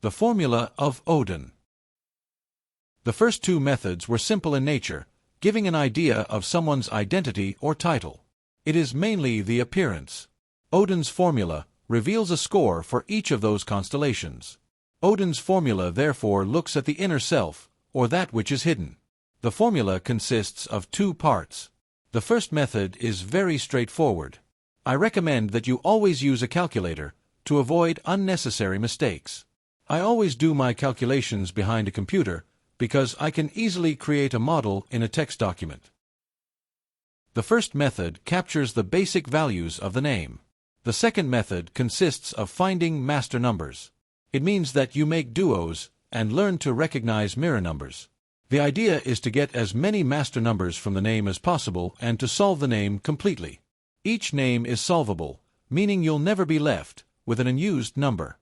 The formula of Odin. The first two methods were simple in nature, giving an idea of someone's identity or title. It is mainly the appearance. Odin's formula reveals a score for each of those constellations. Odin's formula therefore looks at the inner self, or that which is hidden. The formula consists of two parts. The first method is very straightforward. I recommend that you always use a calculator to avoid unnecessary mistakes. I always do my calculations behind a computer because I can easily create a model in a text document. The first method captures the basic values of the name. The second method consists of finding master numbers. It means that you make duos and learn to recognize mirror numbers. The idea is to get as many master numbers from the name as possible and to solve the name completely. Each name is solvable, meaning you'll never be left with an unused number.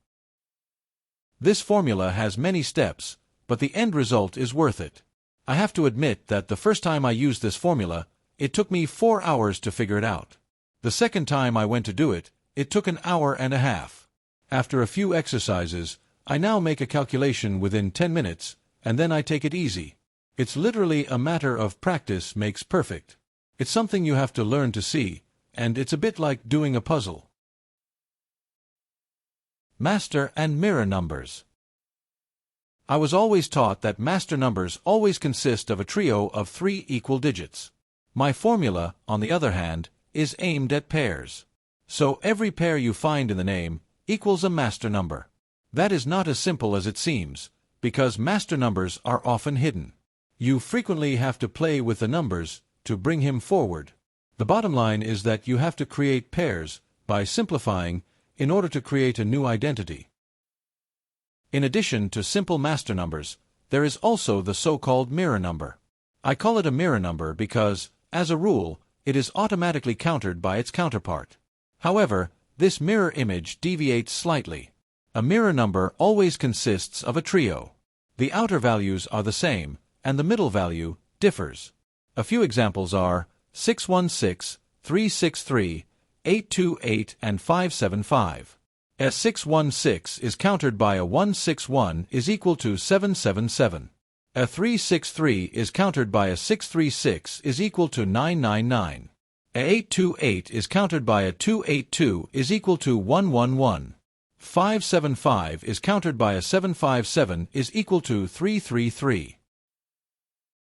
This formula has many steps, but the end result is worth it. I have to admit that the first time I used this formula, it took me 4 hours to figure it out. The second time I went to do it, it took an hour and a half. After a few exercises, I now make a calculation within 10 minutes, and then I take it easy. It's literally a matter of practice makes perfect. It's something you have to learn to see, and it's a bit like doing a puzzle. Master and mirror numbers. I was always taught that master numbers always consist of a trio of 3 equal digits. My formula, on the other hand, is aimed at pairs. So every pair you find in the name equals a master number. That is not as simple as it seems, because master numbers are often hidden. You frequently have to play with the numbers to bring him forward. The bottom line is that you have to create pairs by simplifying in order to create a new identity. In addition to simple master numbers, there is also the so-called mirror number. I call it a mirror number because, as a rule, it is automatically countered by its counterpart. However, this mirror image deviates slightly. A mirror number always consists of a trio. The outer values are the same, and the middle value differs. A few examples are 616, 363, 828, and 575. A 616 is countered by a 161 is equal to 777. A 363 is countered by a 636 is equal to 999. A 828 is countered by a 282 is equal to 111. 575 is countered by a 757 is equal to 333.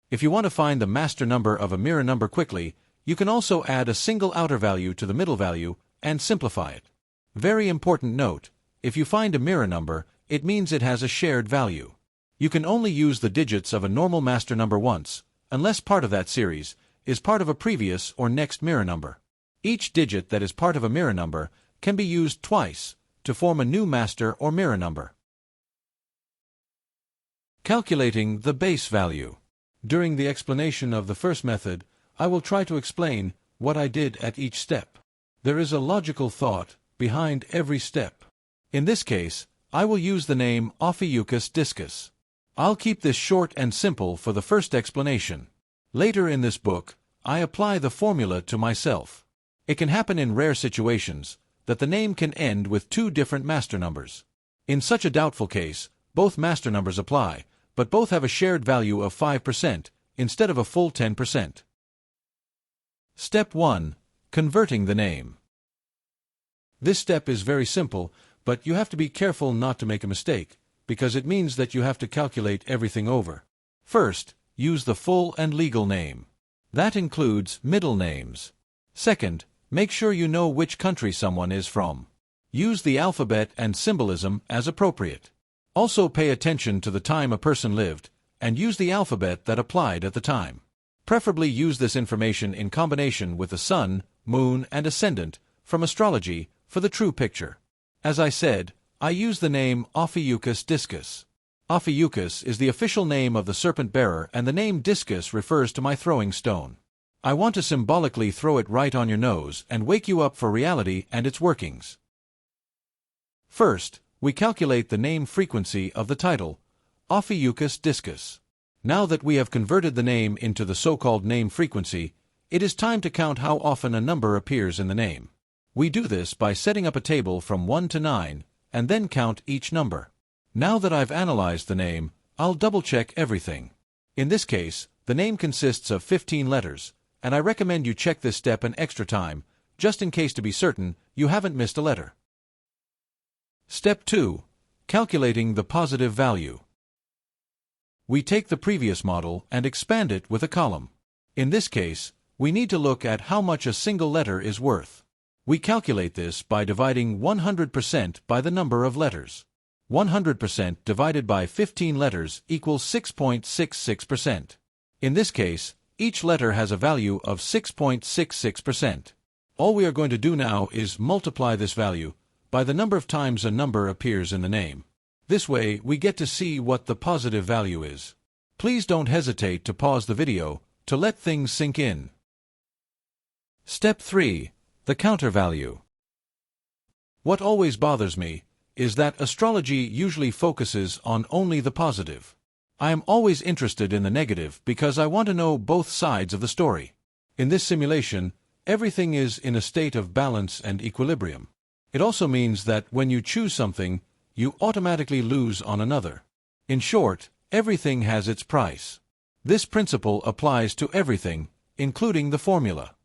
If you want to find the master number of a mirror number quickly, you can also add a single outer value to the middle value and simplify it. Very important note, if you find a mirror number, it means it has a shared value. You can only use the digits of a normal master number once, unless part of that series is part of a previous or next mirror number. Each digit that is part of a mirror number can be used twice to form a new master or mirror number. Calculating the base value. During the explanation of the first method, I will try to explain what I did at each step. There is a logical thought behind every step. In this case, I will use the name Ophiuchus Discus. I'll keep this short and simple for the first explanation. Later in this book, I apply the formula to myself. It can happen in rare situations that the name can end with 2 different master numbers. In such a doubtful case, both master numbers apply, but both have a shared value of 5% instead of a full 10%. Step 1. Converting the name. This step is very simple, but you have to be careful not to make a mistake, because it means that you have to calculate everything over. First, use the full and legal name. That includes middle names. Second, make sure you know which country someone is from. Use the alphabet and symbolism as appropriate. Also pay attention to the time a person lived, and use the alphabet that applied at the time. Preferably use this information in combination with the sun, moon, and ascendant from astrology for the true picture. As I said, I use the name Ophiuchus Discus. Ophiuchus is the official name of the Serpent Bearer, and the name Discus refers to my throwing stone. I want to symbolically throw it right on your nose and wake you up for reality and its workings. First, we calculate the name frequency of the title, Ophiuchus Discus. Now that we have converted the name into the so-called name frequency, it is time to count how often a number appears in the name. We do this by setting up a table from 1 to 9, and then count each number. Now that I've analyzed the name, I'll double-check everything. In this case, the name consists of 15 letters, and I recommend you check this step an extra time, just in case to be certain you haven't missed a letter. Step 2. Calculating the positive value. We take the previous model and expand it with a column. In this case, we need to look at how much a single letter is worth. We calculate this by dividing 100% by the number of letters. 100% divided by 15 letters equals 6.66%. In this case, each letter has a value of 6.66%. All we are going to do now is multiply this value by the number of times a number appears in the name. This way, we get to see what the positive value is. Please don't hesitate to pause the video to let things sink in. Step 3. The counter value. What always bothers me is that astrology usually focuses on only the positive. I am always interested in the negative because I want to know both sides of the story. In this simulation, everything is in a state of balance and equilibrium. It also means that when you choose something, you automatically lose on another. In short, everything has its price. This principle applies to everything, including the formula.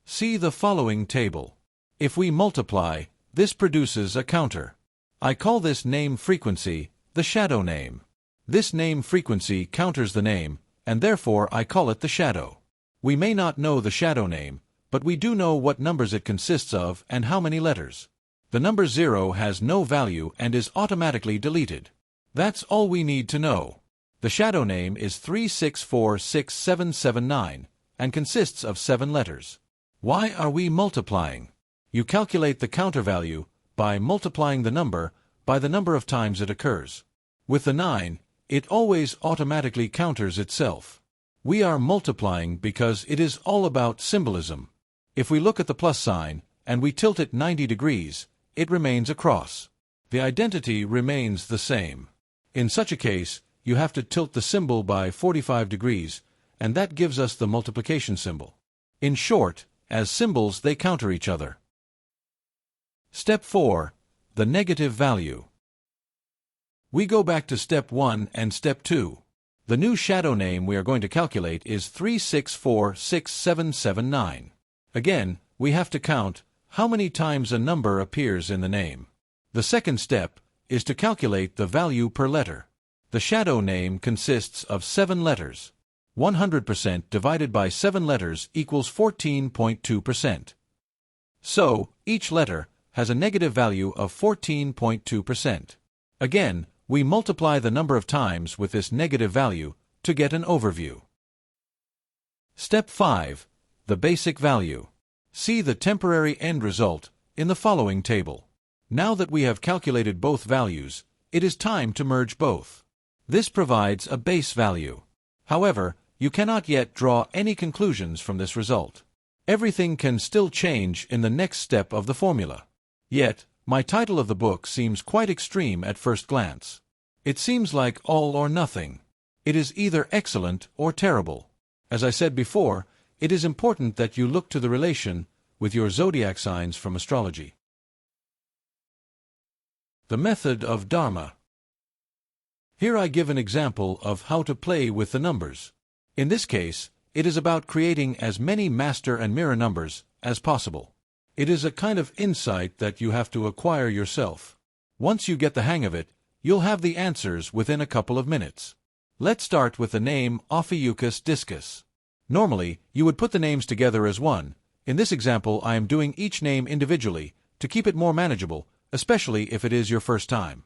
See the following table. If we multiply, this produces a counter. I call this name frequency the shadow name. This name frequency counters the name, and therefore I call it the shadow. We may not know the shadow name, but we do know what numbers it consists of and how many letters. The number 0 has no value and is automatically deleted. That's all we need to know. The shadow name is 36467779 and consists of 7 letters. Why are we multiplying? You calculate the counter value by multiplying the number by the number of times it occurs. With the 9, it always automatically counters itself. We are multiplying because it is all about symbolism. If we look at the plus sign and we tilt it 90 degrees, it remains a cross. The identity remains the same. In such a case, you have to tilt the symbol by 45 degrees, and that gives us the multiplication symbol. In short, as symbols they counter each other. Step 4. The negative value. We go back to Step 1 and Step 2. The new shadow name we are going to calculate is 36467779. Again, we have to count how many times a number appears in the name. The second step is to calculate the value per letter. The shadow name consists of 7 letters. 100% divided by 7 letters equals 14.2%. So, each letter has a negative value of 14.2%. Again, we multiply the number of times with this negative value to get an overview. Step 5. The basic value. See the temporary end result in the following table. Now that we have calculated both values, it is time to merge both. This provides a base value. However, you cannot yet draw any conclusions from this result. Everything can still change in the next step of the formula. Yet, my title of the book seems quite extreme at first glance. It seems like all or nothing. It is either excellent or terrible. As I said before, it is important that you look to the relation with your zodiac signs from astrology. The method of Dharma. Here I give an example of how to play with the numbers. In this case, it is about creating as many master and mirror numbers as possible. It is a kind of insight that you have to acquire yourself. Once you get the hang of it, you'll have the answers within a couple of minutes. Let's start with the name Ophiuchus Discus. Normally, you would put the names together as one. In this example, I am doing each name individually to keep it more manageable, especially if it is your first time.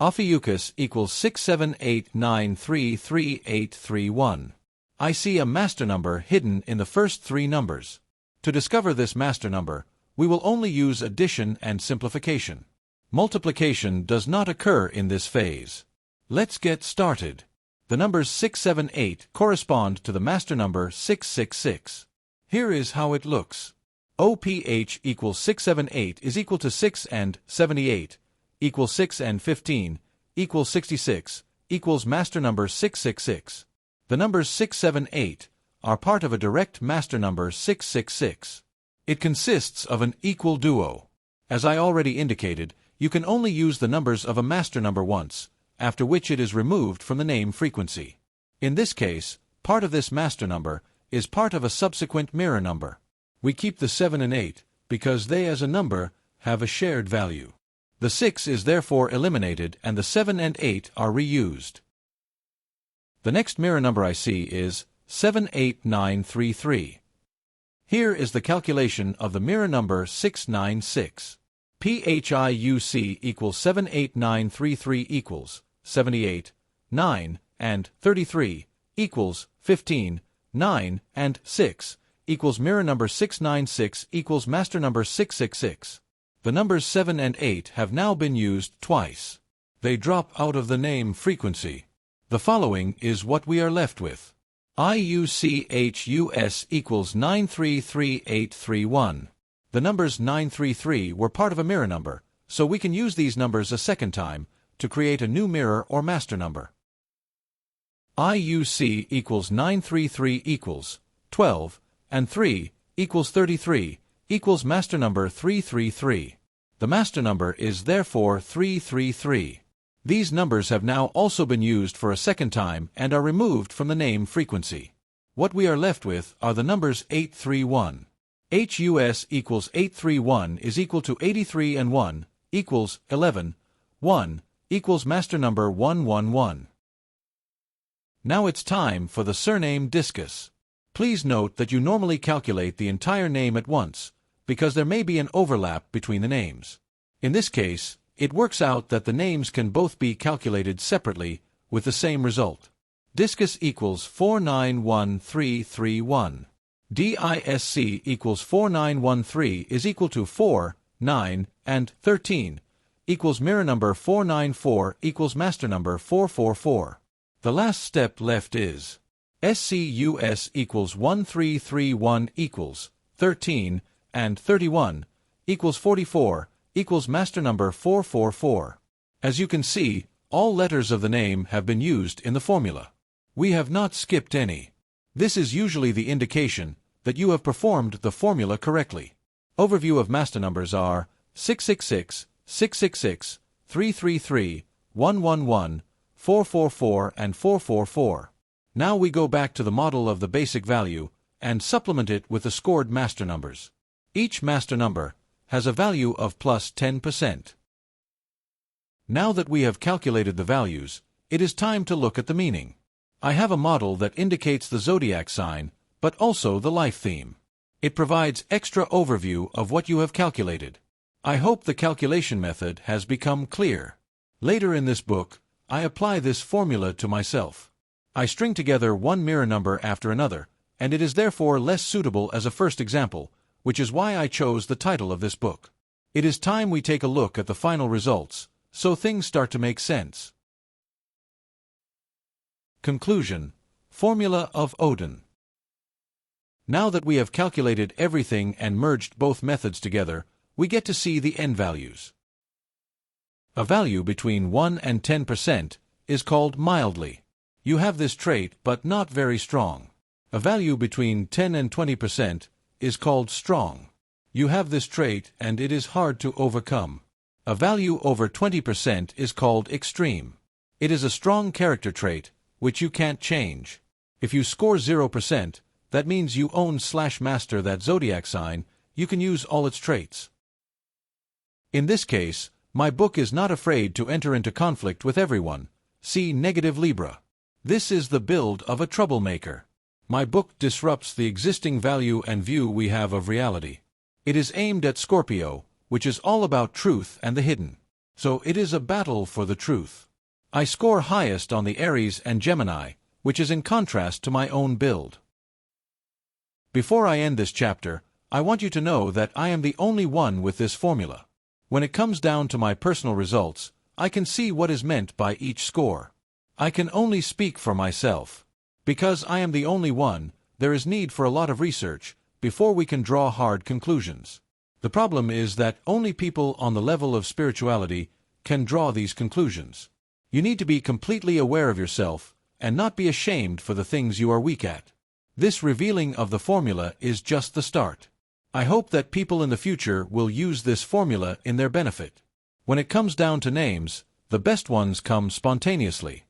Ophiuchus equals 678933831. I see a master number hidden in the first 3 numbers. To discover this master number, we will only use addition and simplification. Multiplication does not occur in this phase. Let's get started. The numbers 678 correspond to the master number 666. Here is how it looks. OPH equals 678 is equal to 6 and 78, equals 6 and 15, equals 66, equals master number 666. The numbers 678 are part of a direct master number 666. It consists of an equal duo. As I already indicated, you can only use the numbers of a master number once, after which it is removed from the name frequency. In this case, part of this master number is part of a subsequent mirror number. We keep the 7 and 8 because they as a number have a shared value. The 6 is therefore eliminated and the 7 and 8 are reused. The next mirror number I see is 78933. Here is the calculation of the mirror number 696. PHIUC equals 78933 equals 78, 9, and 33 equals 15, 9, and 6 equals mirror number 696 equals master number 666. The numbers 7 and 8 have now been used twice. They drop out of the name frequency. The following is what we are left with. IUCHUS equals 933831. The numbers 933 were part of a mirror number, so we can use these numbers a second time to create a new mirror or master number. IUC equals 933 equals 12, and 3 equals 33 equals master number 333. The master number is therefore 333. These numbers have now also been used for a second time and are removed from the name frequency. What we are left with are the numbers 831. HUS equals 831 is equal to 83 and 1 equals 11, 1 equals master number 111. Now it's time for the surname Discus. Please note that you normally calculate the entire name at once, because there may be an overlap between the names. In this case, it works out that the names can both be calculated separately with the same result. Discus equals 491331. DISC equals 4913 is equal to 4, 9, and 13 equals mirror number 494 equals master number 444. The last step left is SCUS equals 1331 equals 13 and 31 equals 44 equals master number 444. As you can see, all letters of the name have been used in the formula. We have not skipped any. This is usually the indication that you have performed the formula correctly. Overview of master numbers are 666, 666, 333, 111, 444, and 444. Now we go back to the model of the basic value and supplement it with the scored master numbers. Each master number has a value of plus 10%. Now that we have calculated the values, it is time to look at the meaning. I have a model that indicates the zodiac sign, but also the life theme. It provides extra overview of what you have calculated. I hope the calculation method has become clear. Later in this book, I apply this formula to myself. I string together one mirror number after another, and it is therefore less suitable as a first example, which is why I chose the title of this book. It is time we take a look at the final results, so things start to make sense. Conclusion. Formula of Odin. Now that we have calculated everything and merged both methods together, we get to see the end values. A value between 1 and 10% is called mildly. You have this trait, but not very strong. A value between 10 and 20% is called strong. You have this trait and it is hard to overcome. A value over 20% is called extreme. It is a strong character trait, which you can't change. If you score 0%, that means you own/master that zodiac sign, you can use all its traits. In this case, my book is not afraid to enter into conflict with everyone. See negative Libra. This is the build of a troublemaker. My book disrupts the existing value and view we have of reality. It is aimed at Scorpio, which is all about truth and the hidden. So it is a battle for the truth. I score highest on the Aries and Gemini, which is in contrast to my own build. Before I end this chapter, I want you to know that I am the only one with this formula. When it comes down to my personal results, I can see what is meant by each score. I can only speak for myself. Because I am the only one, there is need for a lot of research before we can draw hard conclusions. The problem is that only people on the level of spirituality can draw these conclusions. You need to be completely aware of yourself and not be ashamed for the things you are weak at. This revealing of the formula is just the start. I hope that people in the future will use this formula in their benefit. When it comes down to names, the best ones come spontaneously.